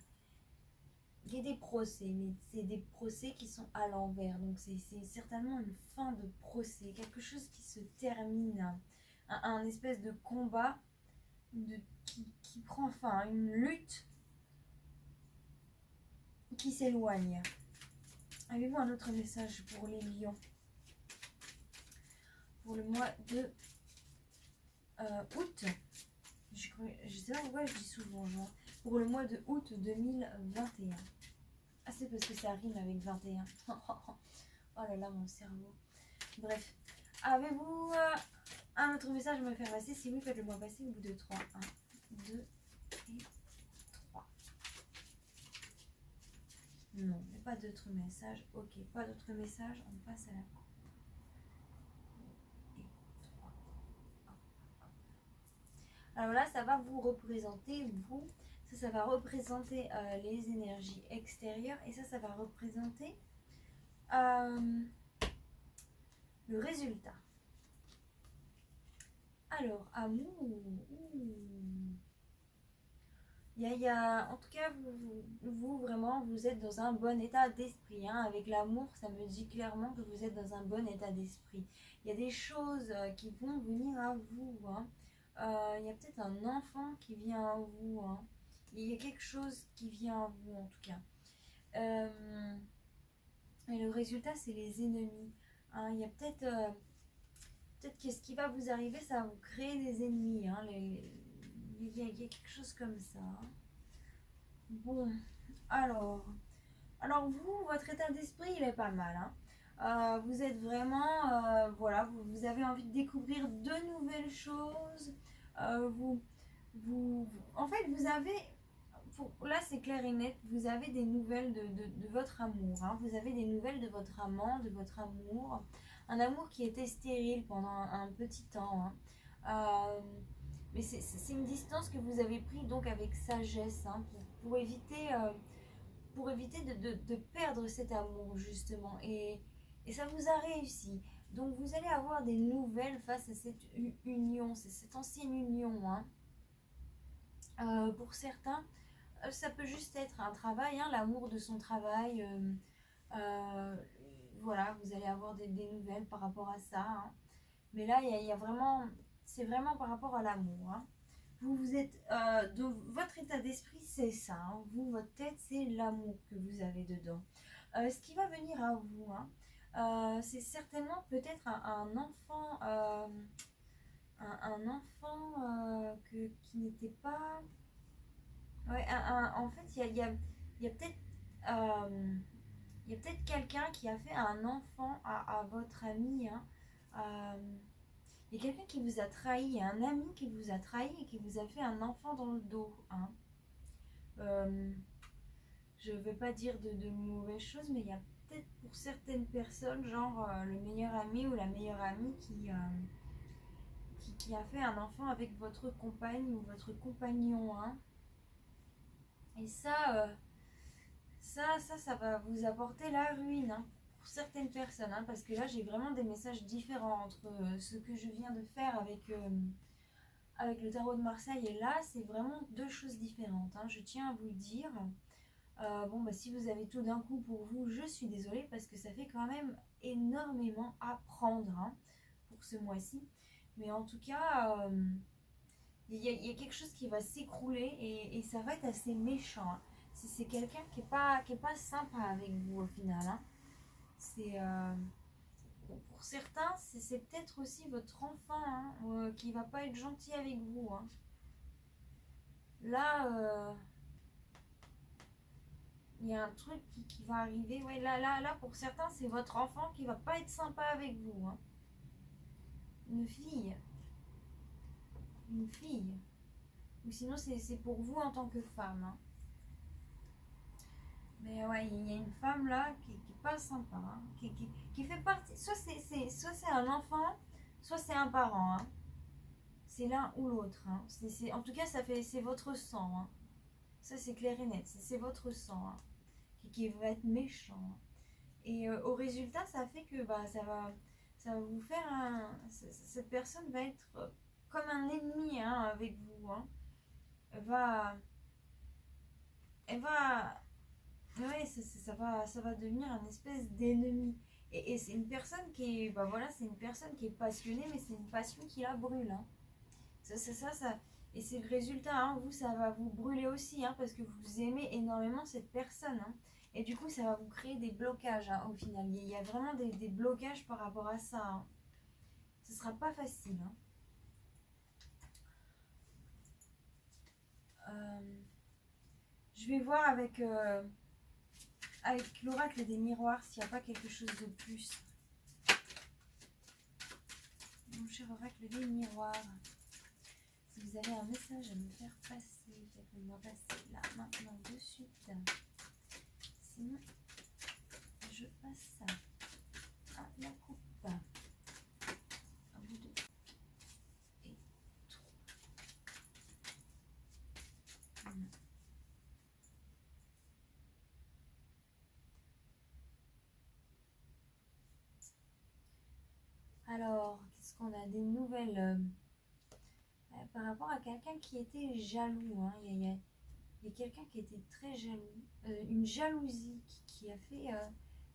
Il y a des procès, mais c'est des procès qui sont à l'envers. Donc c'est certainement une fin de procès, quelque chose qui se termine, un espèce de combat qui prend fin, une lutte qui s'éloigne. Avez-vous un autre message pour les lions pour le mois de août? Je sais pas pourquoi je dis souvent juin. Pour le mois de août 2021. Ah, c'est parce que ça rime avec 21. Oh là là, mon cerveau. Bref. Avez-vous un autre message à me faire passer? Si oui, faites-le moi passer au bout de 3. 1, 2 et 3. Non, il n'y a pas d'autres messages. Ok, pas d'autres messages. On passe à la coupe. Et 3. Alors là, ça va vous représenter, vous. Ça va représenter les énergies extérieures. Et ça va représenter le résultat. Alors, amour. En tout cas, vous, vraiment, vous êtes dans un bon état d'esprit. Hein. Avec l'amour, ça me dit clairement que vous êtes dans un bon état d'esprit. Il y a des choses qui vont venir à vous. Hein. Il y a peut-être un enfant qui vient à vous. Hein. Il y a quelque chose qui vient à vous, en tout cas. Et le résultat, c'est les ennemis. Hein. Il y a peut-être que ce qui va vous arriver, ça va vous créer des ennemis. Hein. Il y a quelque chose comme ça. Hein. Bon, alors vous, votre état d'esprit, il est pas mal. Hein. Vous êtes vraiment, voilà, vous avez envie de découvrir de nouvelles choses. En fait, vous avez, là c'est clair et net, vous avez des nouvelles de votre amour. Hein. Vous avez des nouvelles de votre amant, de votre amour. Un amour qui était stérile pendant un petit temps. Hein. Mais c'est une distance que vous avez prise donc avec sagesse, hein, pour éviter de perdre cet amour justement. Et ça vous a réussi. Donc vous allez avoir des nouvelles face à cette union, c'est cette ancienne union. Hein. Pour certains, ça peut juste être un travail, hein, l'amour de son travail. Euh, voilà, vous allez avoir des nouvelles par rapport à ça, hein. Mais là, il y a vraiment, c'est vraiment par rapport à l'amour, hein. Vous êtes, de votre état d'esprit, c'est ça, hein. Vous, votre tête, c'est l'amour que vous avez dedans. Ce qui va venir à vous, hein, c'est certainement peut-être un enfant, un enfant qui n'était pas. Ouais, en fait, il y a peut-être il y a peut-être quelqu'un qui a fait un enfant à votre ami, hein. Euh, il y a quelqu'un qui vous a trahi, il y a un ami qui vous a trahi et qui vous a fait un enfant dans le dos, hein. Euh, je ne vais pas dire de mauvaises choses, mais il y a peut-être pour certaines personnes, genre le meilleur ami ou la meilleure amie qui a fait un enfant avec votre compagne ou votre compagnon, hein. Et ça va vous apporter la ruine, hein, pour certaines personnes, hein, parce que là, j'ai vraiment des messages différents entre ce que je viens de faire avec le tarot de Marseille et là, c'est vraiment deux choses différentes, hein, je tiens à vous le dire. Bon, bah, si vous avez tout d'un coup pour vous, je suis désolée parce que ça fait quand même énormément à prendre, hein, pour ce mois-ci. Mais en tout cas, il y a quelque chose qui va s'écrouler et ça va être assez méchant, hein. C'est quelqu'un qui est pas sympa avec vous au final, hein. C'est pour certains, c'est peut-être aussi votre enfant, hein, qui va pas être gentil avec vous, hein. Là, il y a un truc qui va arriver. Ouais, là, pour certains, c'est votre enfant qui va pas être sympa avec vous, hein. Une fille, une fille. Ou sinon, c'est pour vous en tant que femme, hein. Mais ouais, il y a une femme là qui est pas sympa, hein, qui fait partie. Soit c'est un enfant, soit c'est un parent, hein. C'est l'un ou l'autre, hein. En tout cas, c'est votre sang, hein. Ça, c'est clair et net. C'est votre sang, hein, qui va être méchant, hein. Et au résultat, ça fait que bah, ça va vous faire cette personne va être comme un ennemi, hein, avec vous, hein. Elle va. Elle va. Ouais, ça va devenir un espèce d'ennemi. Et c'est une personne qui est. Bah voilà, c'est une personne qui est passionnée, mais c'est une passion qui la brûle, hein. Ça. Et c'est le résultat, hein. Vous, ça va vous brûler aussi, hein, parce que vous aimez énormément cette personne, hein. Et du coup, ça va vous créer des blocages, hein, au final. Il y a vraiment des blocages par rapport à ça, hein. Ce sera pas facile, hein. Euh, je vais voir avec l'oracle des miroirs s'il n'y a pas quelque chose de plus. Mon cher oracle des miroirs, si vous avez un message à me faire passer, faites-le-moi passer là, maintenant, de suite. Sinon, je passe à la coupe. Un bout de et trop. Alors, qu'est-ce qu'on a des nouvelles par rapport à quelqu'un qui était jaloux, hein. Il y a quelqu'un qui était très jaloux. Une jalousie qui a fait.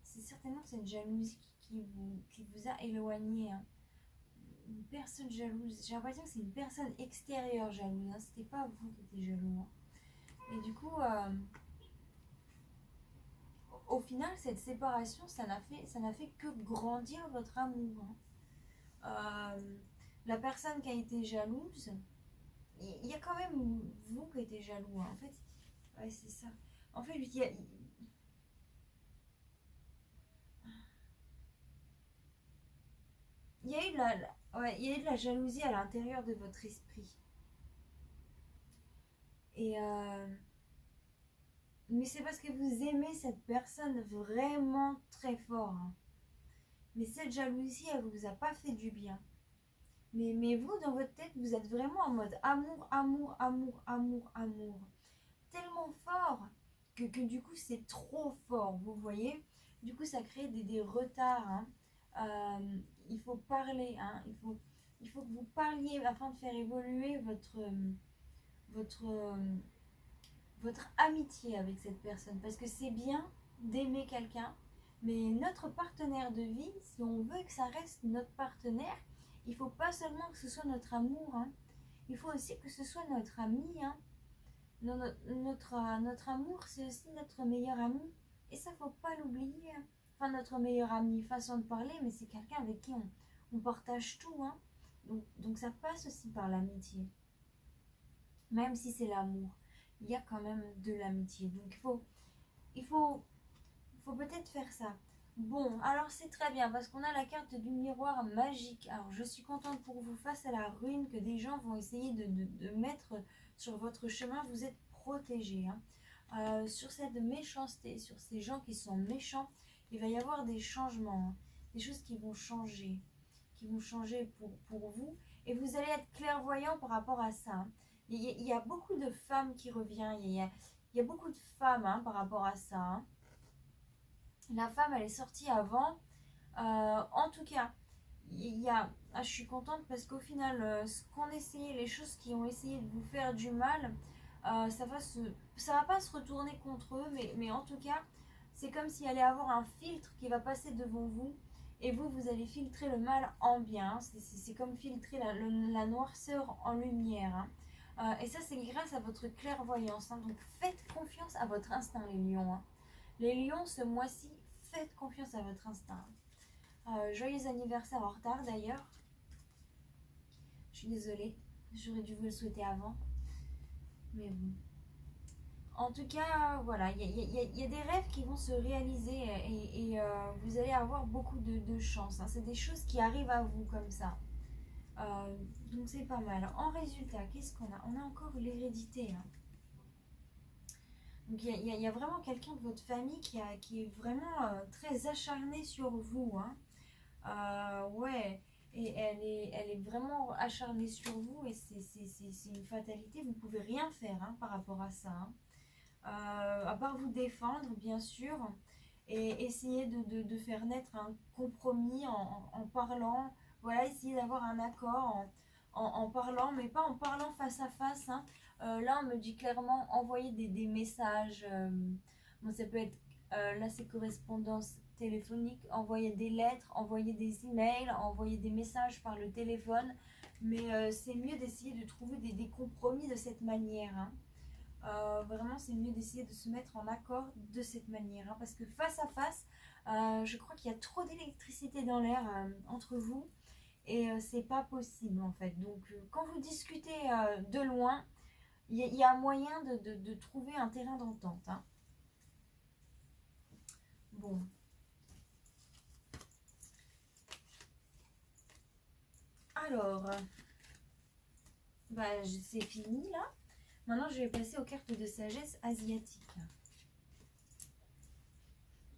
C'est certainement cette jalousie qui vous a éloigné, hein. Une personne jalouse. J'ai l'impression que c'est une personne extérieure jalouse, hein. C'était pas vous qui étiez jaloux, hein. Et du coup, au final, cette séparation, ça n'a fait que grandir votre amour, hein. La personne qui a été jalouse, il y a quand même vous qui êtes jaloux, hein. En fait, ouais, c'est ça. En fait, il y a eu ouais, il y a eu de la jalousie à l'intérieur de votre esprit. Et mais c'est parce que vous aimez cette personne vraiment très fort, hein. Mais cette jalousie, elle vous a pas fait du bien. Mais vous, dans votre tête, vous êtes vraiment en mode amour, amour, amour, amour, amour. Tellement fort que du coup, c'est trop fort, vous voyez. Du coup, ça crée des retards, hein. Il faut parler, hein. Il faut que vous parliez afin de faire évoluer votre, votre amitié avec cette personne. Parce que c'est bien d'aimer quelqu'un, mais notre partenaire de vie, si on veut que ça reste notre partenaire, il faut pas seulement que ce soit notre amour, hein. Il faut aussi que ce soit notre ami, hein. Notre amour, c'est aussi notre meilleur ami. Et ça, faut pas l'oublier, hein. Enfin, notre meilleur ami, façon de parler, mais c'est quelqu'un avec qui on partage tout, hein. Donc ça passe aussi par l'amitié. Même si c'est l'amour, il y a quand même de l'amitié. Donc il faut peut-être faire ça. Bon, alors c'est très bien parce qu'on a la carte du miroir magique. Alors je suis contente pour vous face à la ruine que des gens vont essayer de mettre sur votre chemin. Vous êtes protégés, hein. Sur cette méchanceté, sur ces gens qui sont méchants, il va y avoir des changements, hein, des choses qui vont changer pour vous. Et vous allez être clairvoyant par rapport à ça, hein. Il y a beaucoup de femmes qui reviennent, il y a beaucoup de femmes, hein, par rapport à ça, hein. La femme, elle est sortie avant. En tout cas, je suis contente parce qu'au final, ce qu'on essayait, les choses qui ont essayé de vous faire du mal, ça va pas se retourner contre eux, mais en tout cas, c'est comme s'il allait avoir un filtre qui va passer devant vous. Et vous allez filtrer le mal en bien. C'est comme filtrer la noirceur en lumière, hein. Et ça, c'est grâce à votre clairvoyance, hein. Donc, faites confiance à votre instinct, les lions, hein. Les lions, ce mois-ci, faites confiance à votre instinct. Joyeux anniversaire en retard, d'ailleurs. Je suis désolée. J'aurais dû vous le souhaiter avant. Mais bon. En tout cas, voilà, il y a des rêves qui vont se réaliser et vous allez avoir beaucoup de chance, hein. C'est des choses qui arrivent à vous comme ça. Donc c'est pas mal. En résultat, qu'est-ce qu'on a? On a encore l'hérédité, hein. Donc il y a vraiment quelqu'un de votre famille qui est vraiment très acharné sur vous, hein. Ouais, et elle est vraiment acharnée sur vous et c'est une fatalité. Vous ne pouvez rien faire, hein, par rapport à ça, hein. À part vous défendre, bien sûr, et essayer de faire naître un compromis en parlant. Voilà, essayer d'avoir un accord en parlant, mais pas en parlant face à face, hein. Là, on me dit clairement envoyer des messages. Bon, ça peut être, là, c'est correspondance téléphonique, envoyer des lettres, envoyer des emails, envoyer des messages par le téléphone. Mais c'est mieux d'essayer de trouver des compromis de cette manière, hein. Vraiment, c'est mieux d'essayer de se mettre en accord de cette manière, hein, parce que face à face, je crois qu'il y a trop d'électricité dans l'air entre vous et c'est pas possible en fait. Donc, quand vous discutez de loin, il y a moyen de trouver un terrain d'entente, hein. Bon. Alors, c'est fini là. Maintenant, je vais passer aux cartes de sagesse asiatique.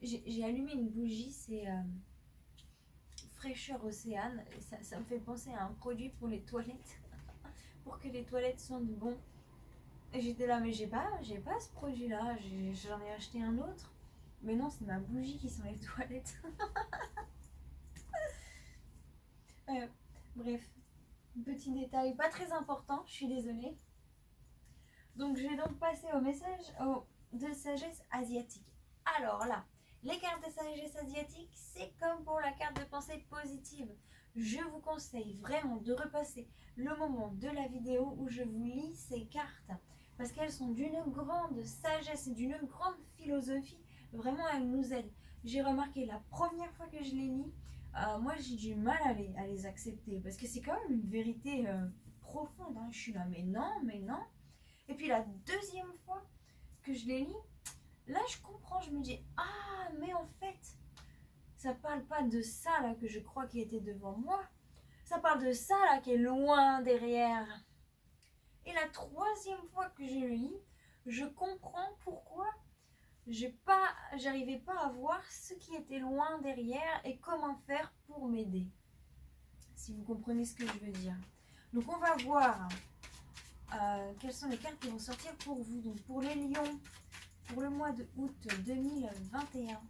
J'ai allumé une bougie, c'est fraîcheur océane. Ça me fait penser à un produit pour les toilettes, pour que les toilettes sentent bon. Et j'étais là, mais j'ai pas ce produit-là. J'en ai acheté un autre. Mais non, c'est ma bougie qui sent les toilettes. Bref, petit détail pas très important, je suis désolée. Donc je vais donc passer au message de sagesse asiatique. Alors là, les cartes de sagesse asiatique, c'est comme pour la carte de pensée positive. Je vous conseille vraiment de repasser le moment de la vidéo où je vous lis ces cartes. Parce qu'elles sont d'une grande sagesse et d'une grande philosophie. Vraiment, elles nous aident. J'ai remarqué la première fois que je les lis, moi j'ai du mal à les accepter. Parce que c'est quand même une vérité profonde, hein. Je suis là, mais non, mais non. Et puis la deuxième fois que je les lis, là je comprends, je me dis, ah mais en fait, ça parle pas de ça là que je crois qui était devant moi. Ça parle de ça là qui est loin derrière. Et la troisième fois que je le lis, je comprends pourquoi j'arrivais pas à voir ce qui était loin derrière et comment faire pour m'aider. Si vous comprenez ce que je veux dire. Donc on va voir quelles sont les cartes qui vont sortir pour vous. Donc pour les lions, pour le mois de août 2021.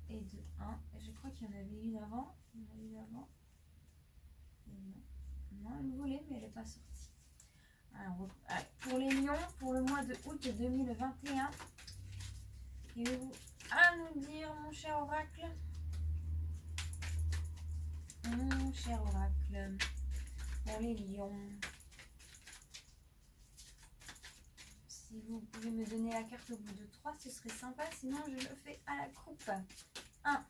Et de 1. Je crois qu'il y en avait une avant. Il y en a eu avant. Non, elle voulait, mais elle n'est pas sortie. Alors, pour les lions, pour le mois de août 2021, qu'avez-vous à nous dire, mon cher oracle? Mon cher oracle, pour les lions. Si vous pouvez me donner la carte au bout de 3, ce serait sympa. Sinon, je le fais à la coupe. 1,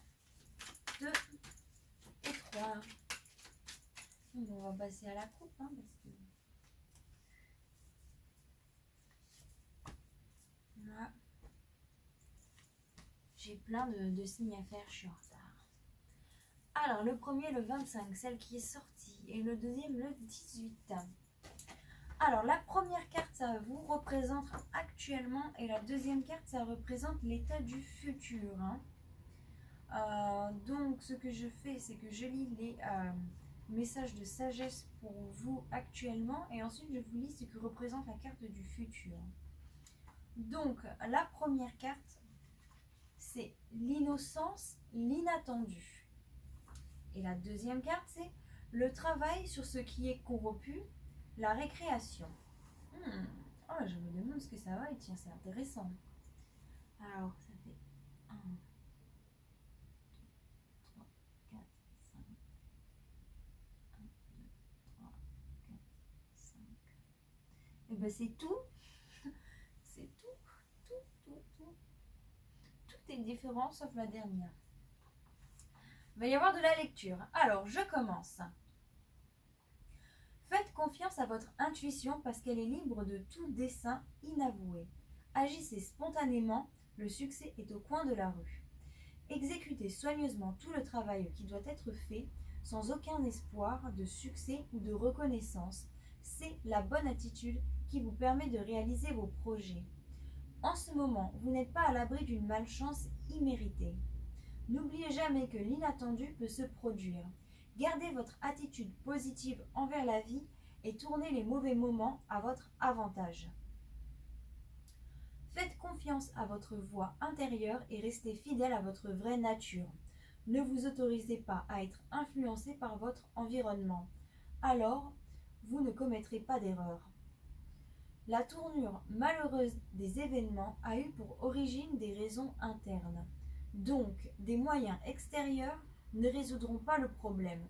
2 et 3. Donc, on va passer à la coupe. Hein, parce que... Voilà. J'ai plein de signes à faire. Je suis en retard. Alors, le premier, le 25, celle qui est sortie. Et le deuxième, le 18. Alors, la première carte, ça vous représente actuellement. Et la deuxième carte, ça représente l'état du futur. Hein. Donc, ce que je fais, c'est que je lis les messages de sagesse pour vous actuellement. Et ensuite, je vous lis ce que représente la carte du futur. Donc, la première carte, c'est l'innocence, l'inattendu. Et la deuxième carte, c'est le travail sur ce qui est corrompu, la récréation. Oh, je me demande ce que ça va et tiens, c'est intéressant. Alors, ça fait 1, 2, 3, 4, 5. 1, 2, 3, 4, 5. Et ben c'est tout. C'est tout. Tout est différent sauf la dernière. Il va y avoir de la lecture. Alors, je commence. Faites confiance à votre intuition parce qu'elle est libre de tout dessein inavoué. Agissez spontanément, le succès est au coin de la rue. Exécutez soigneusement tout le travail qui doit être fait, sans aucun espoir de succès ou de reconnaissance. C'est la bonne attitude qui vous permet de réaliser vos projets. En ce moment, vous n'êtes pas à l'abri d'une malchance imméritée. N'oubliez jamais que l'inattendu peut se produire. Gardez votre attitude positive envers la vie et tournez les mauvais moments à votre avantage. Faites confiance à votre voix intérieure et restez fidèle à votre vraie nature. Ne vous autorisez pas à être influencé par votre environnement. Alors, vous ne commettrez pas d'erreur. La tournure malheureuse des événements a eu pour origine des raisons internes. Donc, des moyens extérieurs ne résoudront pas le problème.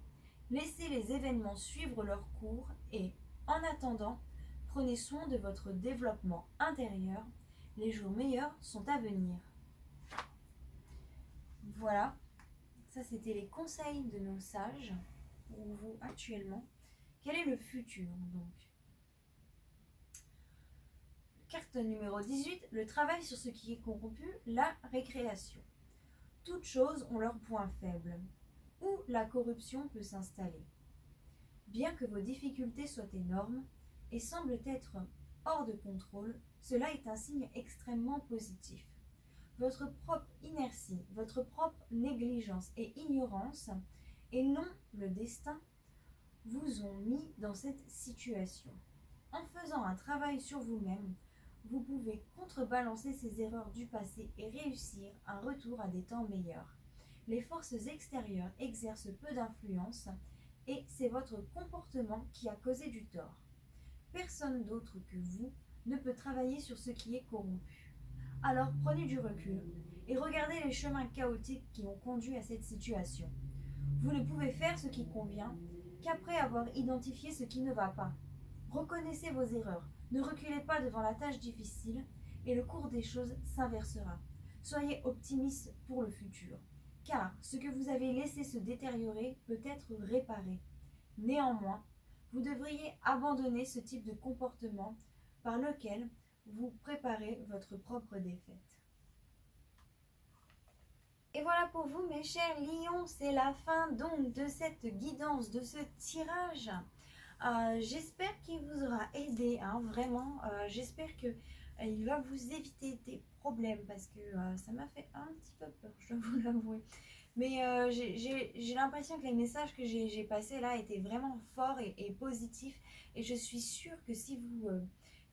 Laissez les événements suivre leur cours et, en attendant, prenez soin de votre développement intérieur. Les jours meilleurs sont à venir. Voilà, ça c'était les conseils de nos sages pour vous actuellement. Quel est le futur donc? Carte numéro 18, le travail sur ce qui est corrompu, la récréation. Toutes choses ont leurs points faibles, où la corruption peut s'installer. Bien que vos difficultés soient énormes et semblent être hors de contrôle, cela est un signe extrêmement positif. Votre propre inertie, votre propre négligence et ignorance, et non le destin, vous ont mis dans cette situation. En faisant un travail sur vous-même, vous pouvez contrebalancer ces erreurs du passé et réussir un retour à des temps meilleurs. Les forces extérieures exercent peu d'influence et c'est votre comportement qui a causé du tort. Personne d'autre que vous ne peut travailler sur ce qui est corrompu. Alors prenez du recul et regardez les chemins chaotiques qui ont conduit à cette situation. Vous ne pouvez faire ce qui convient qu'après avoir identifié ce qui ne va pas. Reconnaissez vos erreurs, ne reculez pas devant la tâche difficile et le cours des choses s'inversera. Soyez optimiste pour le futur, car ce que vous avez laissé se détériorer peut être réparé. Néanmoins, vous devriez abandonner ce type de comportement par lequel vous préparez votre propre défaite. Et voilà pour vous mes chers lions, c'est la fin donc de cette guidance, de ce tirage. J'espère qu'il vous aura aidé, hein, vraiment. J'espère qu'il va vous éviter des problèmes parce que ça m'a fait un petit peu peur, je dois vous l'avouer. Mais j'ai l'impression que les messages que j'ai passés là étaient vraiment forts et positifs. Et je suis sûre que si vous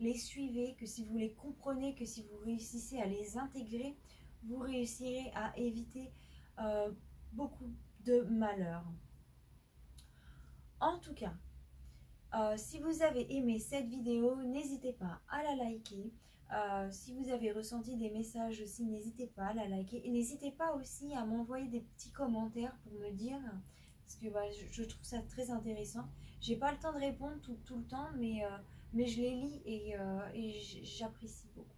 les suivez, que si vous les comprenez, que si vous réussissez à les intégrer, vous réussirez à éviter beaucoup de malheurs. En tout cas, Si vous avez aimé cette vidéo, n'hésitez pas à la liker. Si vous avez ressenti des messages aussi, n'hésitez pas à la liker. Et n'hésitez pas aussi à m'envoyer des petits commentaires pour me dire, parce que bah, je trouve ça très intéressant. J'ai pas le temps de répondre tout le temps, mais je les lis et j'apprécie beaucoup.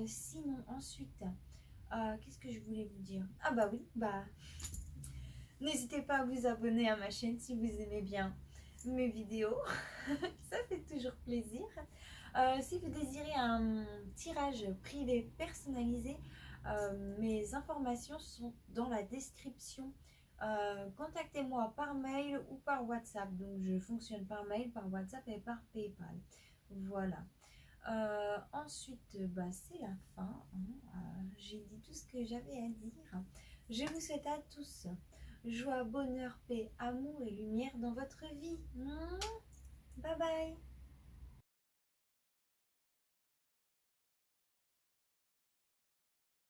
Sinon, ensuite, qu'est-ce que je voulais vous dire? Ah bah oui, bah n'hésitez pas à vous abonner à ma chaîne si vous aimez bien mes vidéos. Ça fait toujours plaisir. Si vous désirez un tirage privé personnalisé, mes informations sont dans la description. Contactez-moi par mail ou par WhatsApp. Donc je fonctionne par mail, par WhatsApp et par PayPal. Voilà. Ensuite, bah, c'est la fin. J'ai dit tout ce que j'avais à dire. Je vous souhaite à tous joie, bonheur, paix, amour et lumière dans votre vie. Bye bye.